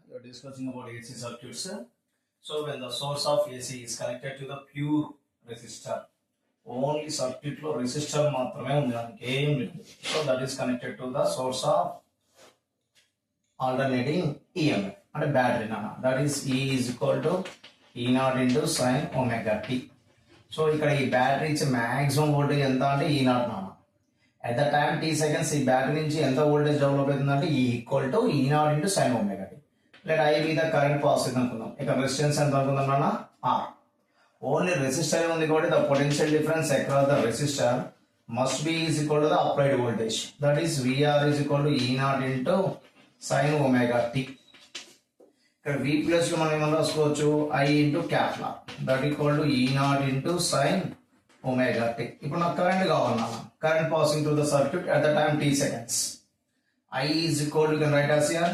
you're discussing about AC circuits. So when the source of AC is connected to the pure resistor, only circuit lo resistor maatrame undi daniki em ledhu. So that is connected to the source of alternating EMF and battery nana. That is E is equal to E naught into sin omega t. So ఇక్కడ ఈ battery ఇచ్చే maximum voltage ఎంత అంటే E naught నాన్న. At the time t seconds ఈ battery నుంచి ఎంత voltage develop అవుతుందంటే E equal to E not into sine omega t. Let I be the current pass అనుకుందాం. ఇక్కడ రెసిస్టెన్స్ ఎంత అనుకుందాం నాన్న ఆర్. ఓన్లీ రెసిస్టర్ ఉంది కాబట్టి the potential difference across the resistor must be is equal to the applied voltage. That is VR is equal to E not into sine omega tea. ఇక్కడ V plus మనం ఏమన్నా రాసుకోవచ్చు I into క్యాప్లా that equal to E not into sine omega T. ఇప్పుడు నాకు current కావాలన్నా current passing through the circuit at the time t seconds. I is equal to can write as here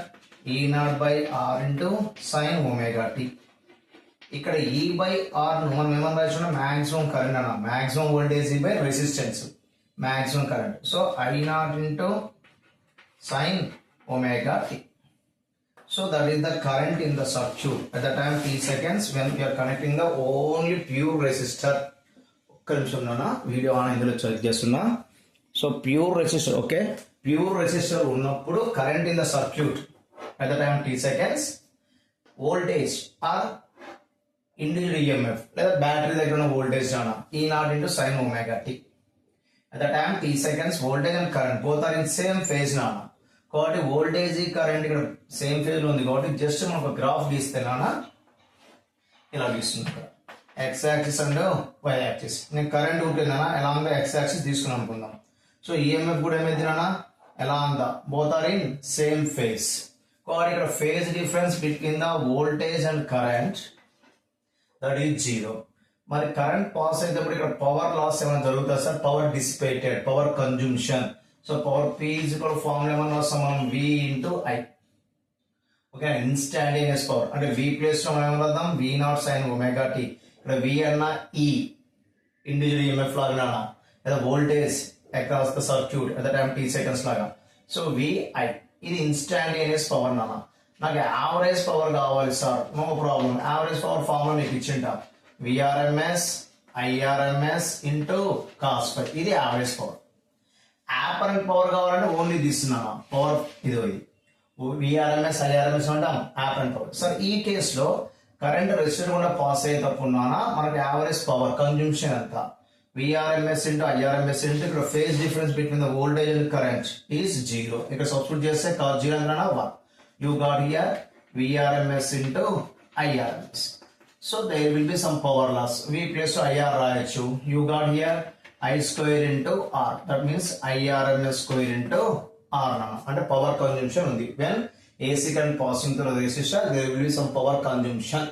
ఈ not by R into sine omega tea. ఇక్కడ E by R ను మనం ఏమన్నా రాసుకున్నా maximum current అన్న maximum voltage by resistance maximum current. So I naught into sine omega t. So that is the current in the circuit at the time t seconds when we are connecting the only pure resistor. ఒక్క నిమిషం నాన్న video on ఇందులో check చేస్తున్నా. So pure resistor okay pure resistor ఉన్నప్పుడు current in the circuit at the time t seconds voltage are individual EMF లేదా battery దగ్గర ఉన్న voltage నాన్న E not into sine omega T. at the time t seconds voltage and current both are in same phase నాన్న. కాబట్టి voltage current ఇక్కడ same phase లో ఉంది కాబట్టి జస్ట్ మనం ఒక గ్రాఫ్ గీస్తే నాన్న ఇలా గీస్తుంది. ఇక్కడ x axis and y axis. నేను కరెంట్ ఉంటుందా ఎలా ఉందో ఎక్స్ యాక్సిస్ తీసుకుని అనుకుందాం. సో ఈఎంఎఫ్ కూడా ఏమైంది నాన్న ఎలా ఉందా both are in same phase. కాబట్టి ఇక్కడ phase difference between the voltage and current that is zero. మరి కరెంట్ పాస్ అయినప్పుడు ఇక్కడ పవర్ లాస్ ఏమైనా జరుగుతుంది sir power dissipated power consumption. So power P is equal formula ఏమన్నా వస్తాం మనం V into I. Okay instantaneous power అంటే V place లో మనం ఏమన్నా V naught sine omega tea. ఇక్కడ V అన్న E ఇండివిజువల్ ఈఎంఎఫ్ లాగా లేదా voltage across the circuit at the time t seconds లాగా. సో VI ఇది ఇన్స్టాంటేనియస్ పవర్ నాన్న. నాకు యావరేజ్ పవర్ కావాలి sir no problem. Average power formula మీకు ఇచ్చింటా VRMS IRMS into cos phi. ఇది యావరేజ్ పవర్. యాపరెంట్ పవర్ కావాలంటే ఓన్లీ తీస్తున్నాను పవర్ ఇది విఆర్ఎంఎస్ ఐఆర్ఎంఎస్ అంటాం యాపరెంట్ పవర్. సార్ ఈ కేసులో కరెంట్ రెసిస్టర్ కూడా పాస్ అయ్యేటప్పుడున్నా మనకి యావరేజ్ పవర్ కన్జంప్షన్ ఎంత విఆర్ఎంఎస్ ఇంటూ ఐఆర్ఎంఎస్ ఇంటూ ఇక్కడ phase difference between the voltage and current is zero. ఇక్కడ సబ్స్టిట్యూట్ చేస్తే జీరో అంటే 1. You got here VRMS into IRMS. So there will be some power loss. V plus IR రాయొచ్చు. You got here I square into R. That means IRMS square into R అంటే power consumption ఉంది. When AC current passing through the resistor, there will be some power consumption.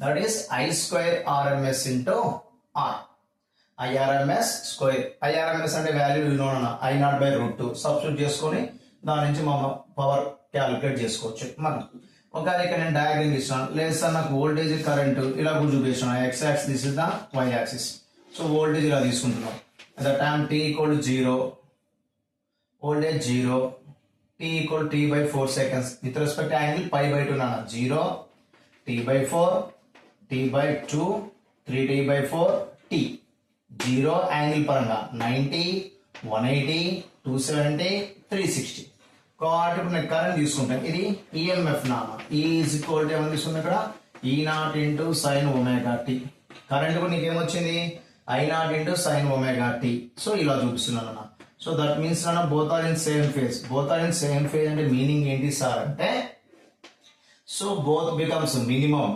That is I square RMS into R. IRMS square. IRMS అంటే value I naught by root 2. Substitute చేసుకొని దాని నుంచి మనం power calculate చేసుకోవచ్చు. మనం ఒకవేళ ఇక్కడ నేను డయాగ్రామ్ ఇస్తున్నాను లేదు సార్ నాకు వోల్టేజ్ కరెంట్ ఇలా కూడా చూపిస్తున్నాను. X axis this is the Y axis. So voltage ఇలా తీసుకుంటున్నాం. At the time t equal to 0 voltage 0 t equal t by 4 seconds with respect angle π by 2 నాన్న 0 t by 4 t by 2 3t by 4 t 0 angle పరంగా 90 180 270 360. కాబట్టి ఇప్పుడు నేను current తీసుకుంటాను. ఇది EMF నాన్న ఈ ఈజ్ ఈక్వల్ టు ఏమని తీసుకుంటాం ఇక్కడ ఈ not into sine omega t. Current కూడా నీకేమొచ్చింది I naught into sin omega t. So ఇలా చూపిస్తున్నాను అన్న. సో దట్ మీన్స్ అన్న both are in same phase. Both are in same phase అంటే మీనింగ్ ఏంటి సార్ అంటే so both becomes minimum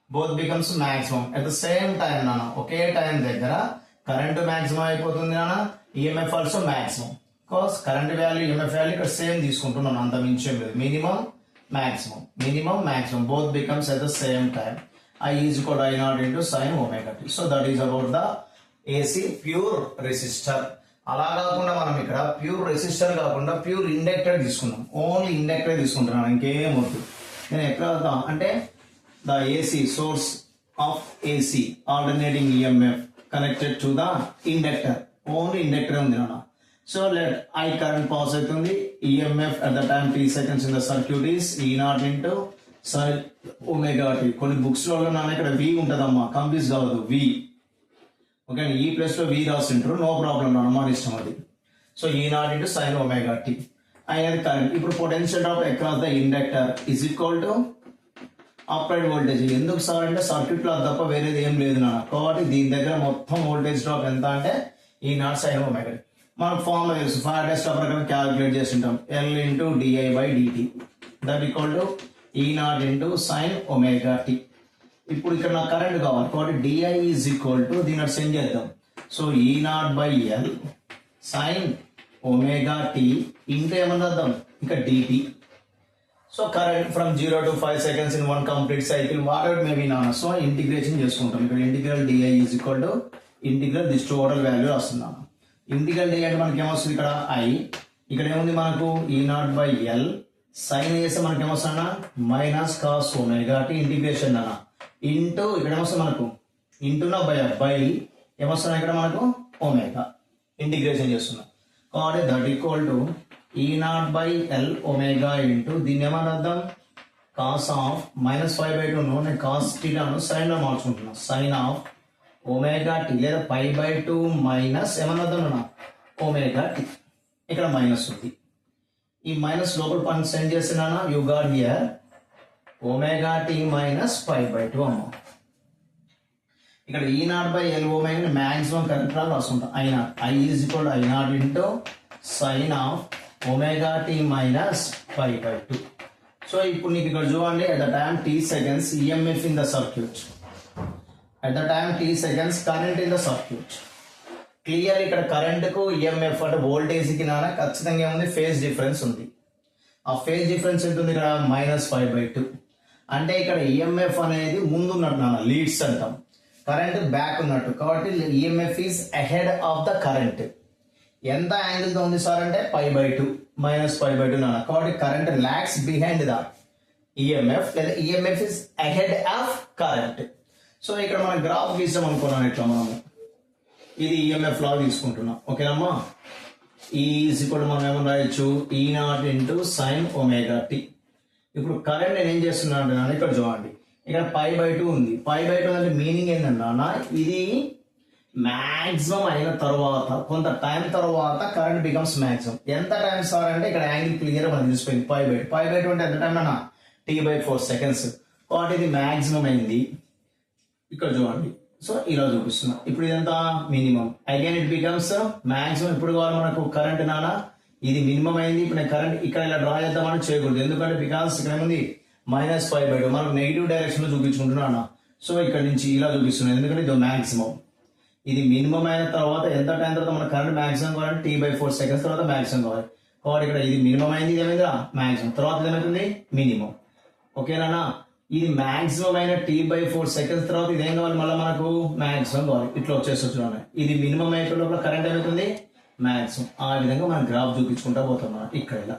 both becomes maximum at the same time నాన్న. ఒకే టైం దగ్గర కరెంట్ మాక్సిమం అయిపోతుంది నాన్న EMF also maximum. Because current value EMF value ఇక్కడ సేమ్ తీసుకుంటున్నాను అంత మించేం లేదు. Minimum maximum both becomes at the same time. I is equal to I naught into sin omega t. So that is about the AC pure resistor. అలా కాకుండా మనం ఇక్కడ pure resistor కాకుండా pure inductor తీసుకున్నాం. Only inductor తీసుకుంటున్నాను ఇంకేం వద్దు. నేను ఎక్కడ వద్దాం అంటే the AC source of AC alternating EMF connected to the inductor. Only inductor ఉంది నాన్న. So let I current pass అవుతుంది EMF at the time t seconds in the circuit is E naught into sin omega t. కొన్ని books లో నాన్న ఇక్కడ V ఉంటదమ్మా, complete కావద్దు V. Okay, ఈ plus లో V రాసింటారు, నో ప్రాబ్లం నాన్న, మన ఇష్టం అది. So E naught into sin omega t అనేది కరెంట్. ఇప్పుడు potential drop across the inductor is equal to applied voltage. ఎందుకు సార్ అంటే సర్క్యూట్ లో అది తప్ప వేరేది ఏం లేదు నాన్న, కాబట్టి దీని దగ్గర మొత్తం వోల్టేజ్ డ్రాప్ ఎంత అంటే ఈ నాట్ సైన్ ఒమేగా. మనకు ఫార్ములా తెలుసు, ఫారడేస్ లా ప్రకారం క్యాలిక్యులేట్ చేస్తుంటాం, L into DI by DT that equal to E not into sine omega T. ఇప్పుడు ఇక్కడ నాకు కరెంట్ కావాలి కాబట్టి డిఐ ఈజ్ ఈక్వల్ టు దీని సెండ్ చేద్దాం. So E not by L sine omega T into ఏమన్నా ఇంకా DT. So current from 0 to 5 seconds in one complete cycle, whatever may be నాన్న. సో ఇంటిగ్రేషన్ చేసుకుంటాం. ఇక్కడ integral DI is equal to integral this total value వస్తున్నాను. Integral DI అంటే మనకి ఏమొస్తుంది, ఇక్కడ ఐ, ఇక్కడ ఏముంది మనకు ఈ నాట్ బై ఎల్ సైన్ చేస్తే మనకి ఏమొస్తుందన్నా minus cos omega T integration అన్న ఇంటూ ఇక్కడ ఏమొస్తుంది మనకు ఇంటూనా బై ఏమొస్తున్నా ఇక్కడ మనకు ఒమేగా ఇంటిగ్రేషన్ చేస్తున్నాం. కాబట్టి that equal to E not by L omega into దీన్ని ఏమని అర్థం కాస్ ఆఫ్ -5/2 నేను కాస్ టీటాను సైన్ లో మార్చుకుంటున్నాను, సైన్ ఆఫ్ ఒమేగా టీ లేదా π/2 మైనస్ ఏమని అర్థం నా ఒమేగా టీ. ఇక్కడ మైనస్ ఉంది, ఈ మైనస్ లోపల పని సెండ్ చేస్తున్నానా, you got here omega T minus π/2 అమ్మ. ఇక్కడ ఈ not by L omega maximum current లా రాసుకుంటాం, I not, I is equal I not into sine of omega T minus π/2. So ఇప్పుడు నీకు ఇక్కడ చూడండి, at the time t seconds EMF in the circuit, at the time t seconds current in the circuit. Clear ఇక్కడ current కు EMF అంటే voltage కి నాన్న ఖచ్చితంగా ఏముంది, ఫేజ్ డిఫరెన్స్ ఉంది. ఆ ఫేజ్ డిఫరెన్స్ ఎంత ఉంది ఇక్కడ -5/2. అంటే ఇక్కడ EMF అనేది ముందు ఉన్నట్టు నాన్న, లీడ్స్ అంటాం, కరెంట్ బ్యాక్ ఉన్నట్టు, కాబట్టి EMF is ahead of the current. ఎంత యాంగిల్ తో ఉంది సార్ అంటే π/2 -π/2 నాన్న, కాబట్టి current lags behind the EMF లేదా EMF is ahead of current. So ఇక్కడ మనం గ్రాఫ్ గీసాం అనుకున్నాం, ఇట్లా మనము ఇది EMF లా తీసుకుంటున్నాం. ఓకేనమ్మా, ఈజ్ ఈక్వల్ మనం ఏమని రాయొచ్చు, ఈ not into sine omega T. ఇప్పుడు కరెంట్ నేను ఏం చేస్తున్నా అంటే నాన్న ఇక్కడ చూడండి, ఇక్కడ π/2 ఉంది. π/2 అంటే మీనింగ్ ఏంటన్నా, ఇది మాక్సిమం అయిన తర్వాత కొంత టైం తర్వాత కరెంట్ బికమ్స్ మాక్సిమం. ఎంత టైం సార్ అంటే ఇక్కడ యాంగిల్ క్లియర్ మనకి తెలిసిపోయింది, π/2 అంటే ఎంత టైం అన్నా t/4 seconds. కాబట్టి ఇది మాక్సిమం అయింది, ఇక్కడ చూడండి. సో ఇలా చూపిస్తున్నా, ఇప్పుడు ఇదంతా minimum, again it becomes maximum. ఇప్పుడు కావాలి మనకు కరెంట్ నాన్న, ఇది మినిమం అయింది. ఇప్పుడు నేను కరెంట్ ఇక్కడ ఇలా డ్రా చేద్దామని చేయకూడదు, ఎందుకంటే బికాస్ ఇక్కడ ఏముంది -5/2 మనకు నెగిటివ్ డైరెక్షన్ లో చూపించుకుంటున్నా. సో ఇక్కడ నుంచి ఇలా చూపిస్తున్నాను, ఎందుకంటే ఇది మాక్సిమం, ఇది మినిమం అయిన తర్వాత ఎంత టైం తర్వాత మన కరెంట్ మాక్సిమం కావాలంటే t/4 seconds తర్వాత మాక్సిమం కావాలి. కాబట్టి ఇక్కడ ఇది మినిమం అయింది, ఇదేమైందా మాక్సిమం, తర్వాత ఏమవుతుంది మినిమం. ఓకేనా, ఇది మాక్సిమం అయిన t/4 seconds తర్వాత ఇదేం కావాలి, మళ్ళీ మనకు మాక్సిమం కావాలి. ఇట్లా వచ్చేస్తున్నాను, ఇది మినిమం అయిన లోపల కరెంట్ ఏమవుతుంది మాక్సిమం. ఆ విధంగా మనం గ్రాఫ్ చూపించుకుంటా పోతాం ఇక్కడ ఇలా.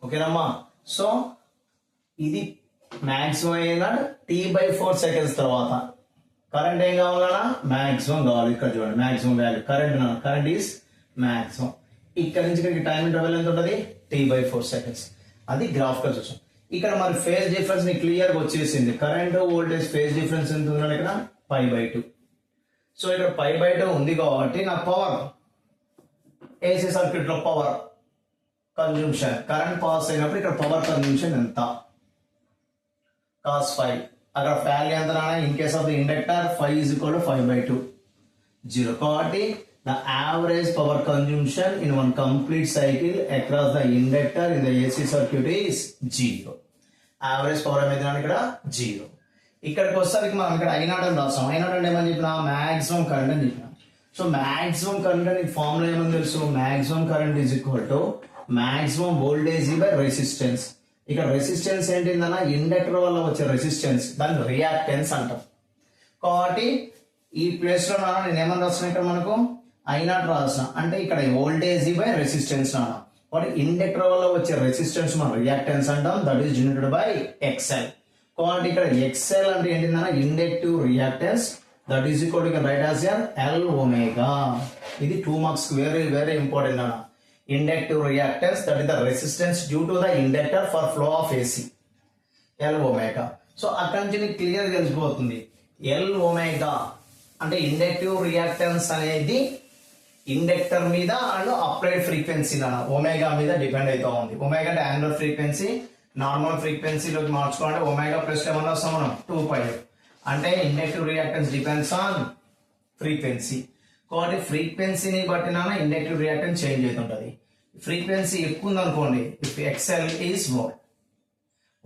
ఓకేనమ్మా, సో ఇది మాక్సిమం అయిన t/4 seconds తర్వాత కరెంట్ ఏం కావాలన్నా మాక్సిమం కావాలి. ఇక్కడ చూడండి maximum value current is maximum. ఇక్కడ నుంచి ఇక్కడికి టైం ఇంటర్వెల్ ఎంత ఉంటుంది, t/4 seconds. అది గ్రాఫ్ గా చూసాం. ఇక్కడ మరి ఫేజ్ డిఫరెన్స్ ని క్లియర్ గా వచ్చేసింది, కరెంట్ వోల్టేజ్ ఫేజ్ డిఫరెన్స్ ఎంత ఉందంటే ఇక్కడ π/2. సో ఇక్కడ π/2 ఉంది కాబట్టి నా పవర్ ఏసీ సర్క్యూట్ లో పవర్ కన్జంప్షన్, కరెంట్ పాస్ అయినప్పుడు ఇక్కడ పవర్ కన్జంప్షన్ ఎంత cos 5. అక్కడ వాల్యూ ఎంత రానా, in case of the inductor 5 is equal to 5/2 0. కాబట్టి the average power consumption in one complete cycle across the inductor in the AC circuit is 0. Average power ఏమైంది ఇక్కడ 0. ఇక్కడికి వస్తానికి మనం ఇక్కడ I0 అని రాస్తాం. I0 అంటే ఏమని చెప్పినా మాక్సిమం కరెంట్ అని చెప్పినా. సో మాక్సిమం కరెంట్ అని ఫార్ములా ఏమని తెలుసు, maximum current is equal to maximum voltage by resistance. ఇక్కడ రెసిస్టెన్స్ ఏంటిందన్నా, ఇండక్టర్ వల్ల వచ్చే రెసిస్టెన్స్, దాన్ని రియాక్టెన్స్ అంటాం. కాబట్టి ఈ ప్లేస్ లో నాన్న నేను ఏమని రాస్తున్నా, ఇక్కడ మనకు I0 రాసిన అంటే ఇక్కడ వోల్టేజ్ బై రెసిస్టెన్స్ నాన్న. కాబట్టి ఇండక్టర్ వల్ల వచ్చే రెసిస్టెన్స్ మనం రియాక్టెన్స్ అంటాం, that is denoted by XL. కాబట్టి ఇక్కడ XL అంటే ఏంటిదన్నా, inductive reactance, that is equal to write as L omega. ఇది 2 marks వెరీ వెరీ ఇంపార్టెంట్ అన్న. Inductive reactance, that is the resistance due to the inductor for flow of AC, L omega. So అక్కడి నుంచి నీకు clear తెలిసిపోతుంది L omega అంటే inductive reactance అనేది inductor మీద and applied frequency omega మీద depend అవుతా ఉంది. ఒమేగా అంటే యాంగులర్ ఫ్రీక్వెన్సీ, నార్మల్ ఫ్రీక్వెన్సీలోకి మార్చుకోవాలంటే ఒమేగా ప్లస్ ఏమన్నా వస్తాం మనం 2π. అంటే inductive reactance depends on frequency. కాబట్టి ఫ్రీక్వెన్సీని బట్టి ఇండక్టివ్ రియాక్టెన్స్ చేంజ్ అవుతుంటది. ఫ్రీక్వెన్సీ ఎక్కువ ఉందనుకోండి, if XL is more,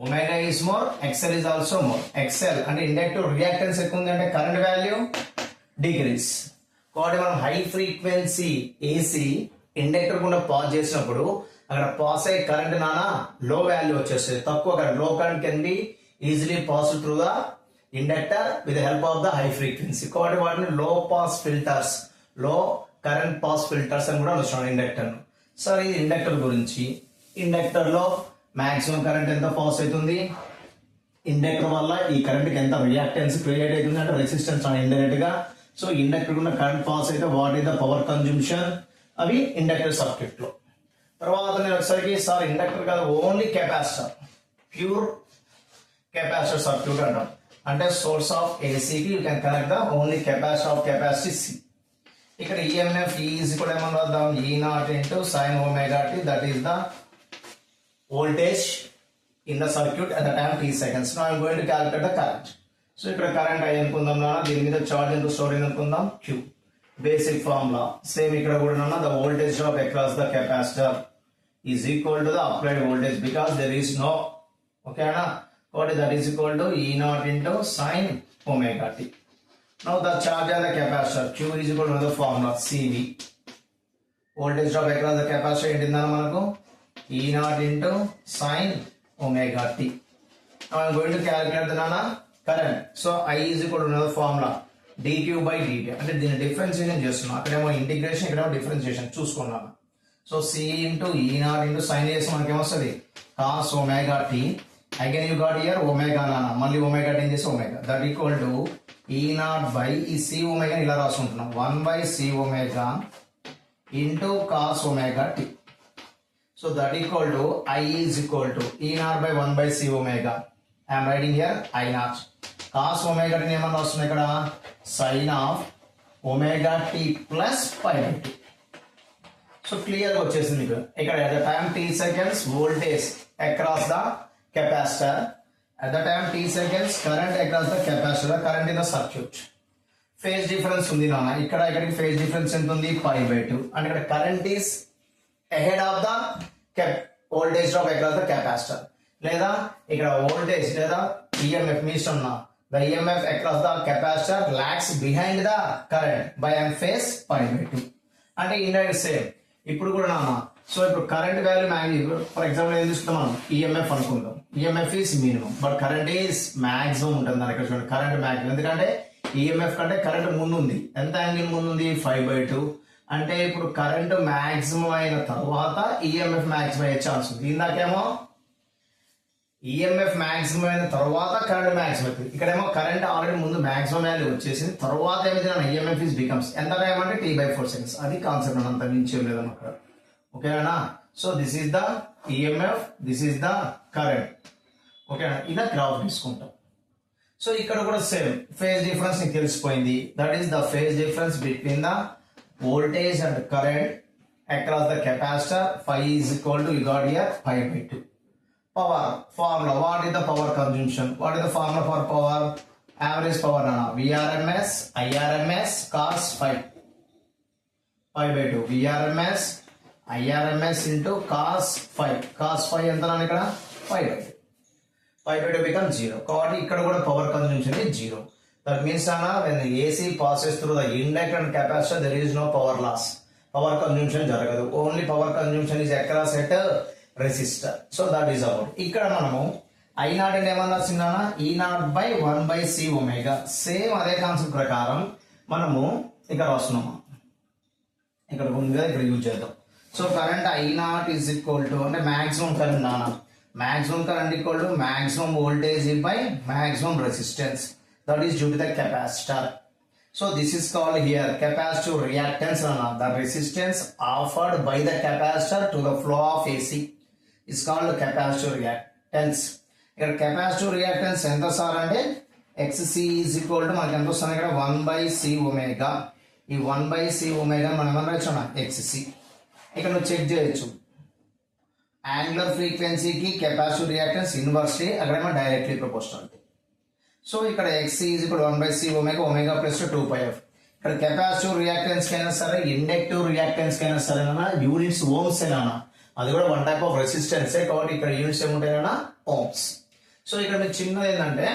omega is more, XL is also more. XL అంటే ఇండక్టివ్ రియాక్టెన్స్ ఎక్కువ ఉంది అంటే కరెంట్ వాల్యూ డిక్రీస్. కాబట్టి మనం హై ఫ్రీక్వెన్సీ ఏసీ ఇండక్టర్ కూడా పాస్ చేసినప్పుడు అక్కడ పాస్ అయ్యే కరెంట్ లో వాల్యూ వచ్చేస్తుంది, తక్కువ కరెంట్. లో current can be easily pass through the inductor with help of the high frequency. కాబట్టి వాటిని లో పాస్ ఫిల్టర్స్, లో కరెంట్ పాస్ ఫిల్టర్స్ అని కూడా వస్తున్నాడు ఇండక్టర్. సార్ ఇది ఇండక్టర్ గురించి. ఇండక్టర్ లో మాక్సిమం కరెంట్ ఎంత పాస్ అవుతుంది, ఇండక్టర్ వల్ల ఈ కరెంట్ కి ఎంత రియాక్టెన్స్ క్రియేట్ అవుతుంది అంటే రెసిస్టెన్స్ ఇండైరెక్ట్ గా. సో ఇండక్టర్ ఉన్న కరెంట్ పాస్ అయితే what is the power consumption, అవి ఇండక్టర్ సర్క్యూట్ లో. తర్వాత నేను వచ్చేసరికి సార్ ఇండక్టర్ కాదు only capacitor, pure capacitor circuit అంటాం. అంటే సోర్స్ ఆఫ్ ఏసీకి you can connect the only capacitor of capacity C. ఇక్కడ ఈఎంఎఫ్ ఈజ్ కూడా ఏమన్నా రాద్దాం, E0 into sin omega t, that is the voltage in the circuit at the time t seconds. Now I am going to calculate the current. So ఇక్కడ current అయ్యి అనుకుందాం దీని మీద charge ఎంత స్టోర్ అయింది అనుకుందాం, Q. బేసిక్ ఫార్ములా సేమ్ ఇక్కడ కూడా the voltage drop across the capacitor is equal to the applied voltage because there is no, okay na, what is that is equal to E0 into sin omega t. Now the charge on the capacitor Q is equal to the formula CV. Voltage drop across the capacitor ఏంటిందా మనకు E0 into sin omega t. Now I am going to calculate the current. So I is equal to another formula dq by dt. అంటే దీన్ని differentiation చేస్తున్నాం, అక్కడేమో integration, ఇక్కడేమో differentiation చూసుకున్నాను. So C into E0 into sin చేసి మనకి ఏమొస్తుంది cos omega t. Again you got here omega మళ్ళీ ఒమేగా t చేసి omega, that equal to E0 by ఈ C ఒమేగా ఇలా రాసుకుంటున్నాం 1 by C omega into cos omega t. So that equal to I is equal to E0 by 1 by C omega. I am writing here I0. Cos omega t ఏమన్నా వస్తుంది ఇక్కడ sin of omega t plus pi by 2. So clear గా వచ్చేసింది మీకు ఇక్కడ at the time t seconds voltage across the capacitor, at the time t seconds current across the capacitor, current in the circuit. Phase difference ఉంది ఇక్కడ ఇక్కడికి phase difference ఎంత ఉంది pi by 2. And ఇక్కడ current is ahead of the voltage drop across the capacitor, లేదా ఇక్కడ voltage లేదా EMF మీ ఇష్టం the EMF across the capacitor lags behind the current by an phase pi by 2. అంటే indirect same ఇప్పుడు కూడా so ఇప్పుడు current value maximum, for example ఏం తీసుకుంటాం మనం EMF అనుకుందాం, EMF is minimum but current is maximum ఉంటుంది. ఇక్కడ చూడండి కరెంట్ మాక్సిమం, ఎందుకంటే EMF కంటే కరెంట్ ముందు ఉంది, ఎంత యాంగిల్ ముందు ఉంది 5/2. అంటే ఇప్పుడు కరెంట్ మాక్సిమం అయిన తర్వాత ఈఎంఎఫ్ మాక్సిమం అయ్యే ఛాన్స్ ఉంది. ఇందాకేమో ఈఎంఎఫ్ మాక్సిమం అయిన తర్వాత కరెంట్ మాక్సిమం అవుతుంది, ఇక్కడేమో కరెంట్ ఆల్రెడీ ముందు మాక్సిమం వాల్యూ వచ్చేసింది, తర్వాత ఏమైతే ఈఎంఎఫ్ ఇస్ బికమ్స్ ఎంత టైం అంటే t/4 seconds. అది కాన్సెప్ట్ అంత మించి లేదు అక్కడ, ఓకేనా. So this is the EMF, this is the current, ఓకేనా. ఇలా గ్రాఫ్ తీసుకుంటాం. సో ఇక్కడ కూడా సేమ్ ఫేజ్ డిఫరెన్స్ నీకు తెలిసిపోయింది, that is the phase difference between the voltage and current across the capacitor. Phi is equal to, you got here pi by 2. Power formula, what is the power consumption, what is the formula for power, average power Vrms Irms cos phi, pi by 2 Vrms Irms into cos phi. Cos phi ఎంత ఇక్కడ pi by 2, pi by 2 becomes 0. కాబట్టి ఇక్కడ కూడా power consumption is 0. That means when the AC passes through the inductor and capacitor, there is no power loss. Power consumption jaragadu. Only power consumption is across at a resistor. So that is about. ఇక్కడ మనము I0 అంటే ఏమన్నా చిన్నానా E0 by 1 by C omega. Same అదే concept ప్రకారం మనము ఇక్కడ వస్తున్నాము, ఇక్కడ ఉంది కదా, ఇక్కడ యూజ్ చేద్దాం. So current I0 is equal to అంటే maximum current maximum current equal to maximum voltage by maximum resistance, that is due to the capacitor. So this is called here capacitive reactance. The resistance offered by the capacitor to the flow of AC is called capacitive reactance. ఇక్కడ capacitive reactance ఎంత sir అంటే XC is equal to మనకి ఎంత వస్తుంది ఇక్కడ 1/C omega. ఈ 1/C omega మనం ఏమన్నా రాయొచ్చు XC. ఇక్కడ నువ్వు చెక్ చేయొచ్చు యాంగులర్ ఫ్రీక్వెన్సీకి కెపాసిటివ్ రియాక్టెన్స్ ఇన్వర్స్లీ అక్కడేమో డైరెక్ట్లీ ప్రపోర్షనల్. సో ఇక్కడ XC ఈజ్ ఇప్పుడు 1/C omega omega plus 2πf. ఇక్కడ కెపాసిటివ్ రియాక్టెన్స్ కైనా సరే ఇండక్టివ్ రియాక్టెన్స్ కైనా సరే యూనిట్స్ ఓమ్స్ ఏనా, అది కూడా వన్ టైప్ ఆఫ్ రెసిస్టెన్స్ కాబట్టి ఇక్కడ యూనిట్స్ ఏముంటాయన్నా ఓమ్స్. సో ఇక్కడ మీకు చిన్నది ఏంటంటే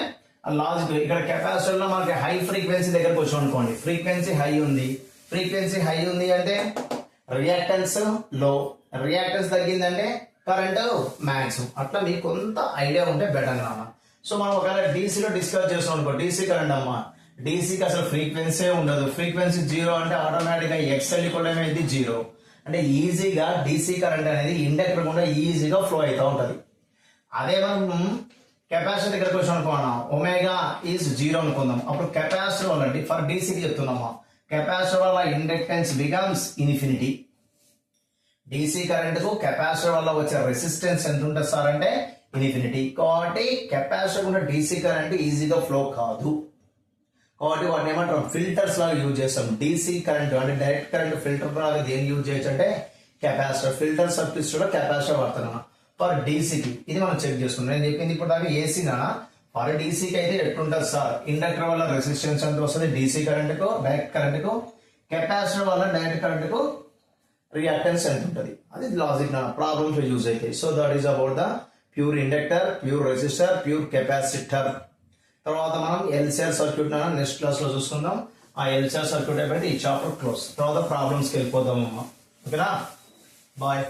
లాజిక్ ఇక్కడ కెపాసిటర్ లో మనకి హై ఫ్రీక్వెన్సీ దగ్గరకు వచ్చాం అనుకోండి, ఫ్రీక్వెన్సీ హై ఉంది అంటే రియాక్టెన్స్ లో, రియాక్టెన్స్ తగ్గిందంటే కరెంట్ మ్యాక్సిమం. అట్లా మీకు కొంత ఐడియా ఉంటే బెటర్ అన్న. సో మనం ఒకవేళ డీసీలో డిస్కస్ చేస్తాం అనుకో, డీసీ కరెంట్ అమ్మా, డీసీకి అసలు ఫ్రీక్వెన్సీ ఉండదు. ఫ్రీక్వెన్సీ 0 అంటే ఆటోమేటిక్ గా XL కూడా ఏమైంది 0. అంటే ఈజీగా డీసీ కరెంట్ అనేది ఇండక్టర్ కూడా ఈజీగా ఫ్లో అవుతూ ఉంటది. అదే మనం కెపాసిటర్ దగ్గరకు వచ్చి అనుకున్నాం, ఒమేగా ఈజ్ 0 అనుకుందాం. అప్పుడు కెపాసిటర్ వల్ల ఫర్ డీసీకి చెప్తున్నామా, కెపాసిటర్ వల్ల inductance becomes infinity. DC current కు కెపాసిటర్ వల్ల వచ్చే రెసిస్టెన్స్ ఎంత ఉంటుంది సార్ అంటే ఇన్ఫినిటీ. కాబట్టి కెపాసిటర్ కూడా డీసీ కరెంట్ ఈజీగా ఫ్లో కాదు. కాబట్టి వాటిని ఏమంటాం ఫిల్టర్స్ లాగా యూజ్ చేస్తాం. డీసీ కరెంట్ అంటే డైరెక్ట్ కరెంట్ ఫిల్టర్ లాగా దేని యూజ్ చేయొచ్చు అంటే కెపాసిటర్. ఫిల్టర్ సర్క్యూట్స్ కూడా కెపాసిటర్ వాడుతున్నాం ఫర్ డీసీకి. ఇది మనం చెక్ చేసుకుంటాం. నేను చెప్పింది ఇప్పుడు దాకా ఏసీ నానా, ఫర్ డీసీకి అయితే ఎట్లుంటుంది సార్, ఇండక్టర్ వల్ల రెసిస్టెన్స్ ఎంత వస్తుంది డీసీ కరెంట్ కు, డైరెక్ట్ కరెంట్ కు, కెపాసిటర్ వల్ల డైరెక్ట్ కరెంట్ కు రియాక్టెన్స్ ఎంత ఉంటుంది. అది లాజిక్ నా ప్రాబ్లమ్స్ యూజ్ అవుతాయి. So that is about the pure inductor, pure resistor, pure capacitor. తర్వాత మనం ఎల్సిఆర్ సర్క్యూట్ నెక్స్ట్ క్లాస్ లో చూసుకుందాం. ఆ ఎల్సిఆర్ సర్క్యూట్ అయిపోతే ఈ చాప్టర్ క్లోజ్. తర్వాత ప్రాబ్లమ్స్కి వెళ్ళిపోదాం అమ్మా. ఓకేనా, బాయ్.